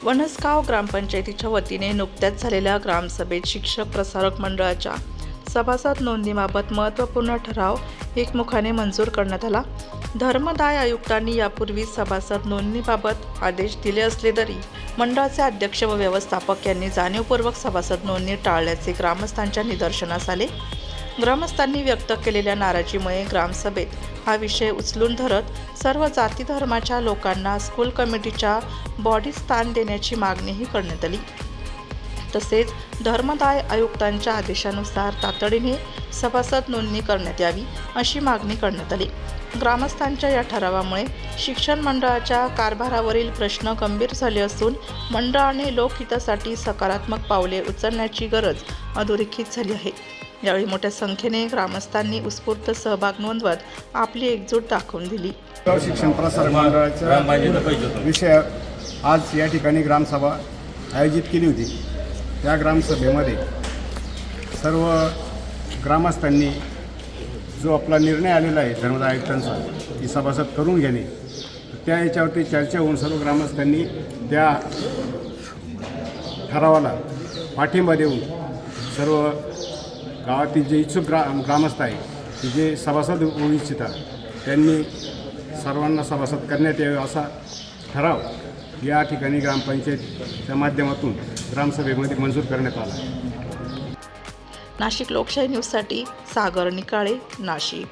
वनसगाव ग्रामपंचायतीच्या वतीने नुकत्याच झालेल्या ग्रामसभेत शिक्षक प्रसारक मंडळाच्या सभासद नोंदणीबाबत महत्त्वपूर्ण ठराव एकमुखाने मंजूर करण्यात आला। धर्मदाय आयुक्तांनी यापूर्वी सभासद नोंदणीबाबत आदेश दिले असले तरी मंडळाचे अध्यक्ष व व्यवस्थापक यांनी जाणीवपूर्वक सभासद नोंदणी टाळल्याचे ग्रामस्थांच्या निदर्शनास आले। ग्रामस्थांनी व्यक्त केलेल्या नाराजीमुळे ग्रामसभेत हा विषय उचलून धरत सर्व जाती धर्माच्या लोकांना स्कूल कमिटीच्या बॉडी स्थान देण्याची मागणीही करण्यात आली। तसेच धर्मदाय आयुक्तांच्या आदेशानुसार तातडीने सभासद नोंदणी करण्यात यावी अशी मागणी करण्यात आली। ग्रामस्थांच्या या ठरावामुळे शिक्षण मंडळाच्या कारभारावरील प्रश्न गंभीर झाले असून मंडळाने लोकहितासाठी सकारात्मक पावले उचलण्याची गरज अधोरेखित झाली आहे। यावेळी मोठ्या संख्येने ग्रामस्थांनी उत्स्फूर्त सहभाग नोंदवत आपली एकजूट दाखवून दिली। शिक्षण प्रसारक मंडळाचा विषय आज या ठिकाणी ग्रामसभा आयोजित केली होती। या ग्रामसभेमध्ये सर्व ग्रामस्थांनी जो आपला निर्णय आलेला आहे धर्मदाय आयुक्तांचा की सभासद करून घेणे, त्या याच्यावरती चर्चा होऊन सर्व ग्रामस्थांनी त्या ठरावाला पाठिंबा देऊन सर्व गावातील जे इच्छुक ग्रामस्थ आहे की जे सभासद होऊ इच्छितात त्यांनी सर्वांना सभासद करण्यात यावे असा ठराव या ठिकाणी ग्रामपंचायतच्या माध्यमातून ग्रामसभेमध्ये मंजूर करण्यात आला। नाशिक लोकशाही न्यूजसाठी सागर निकाळे, नाशिक।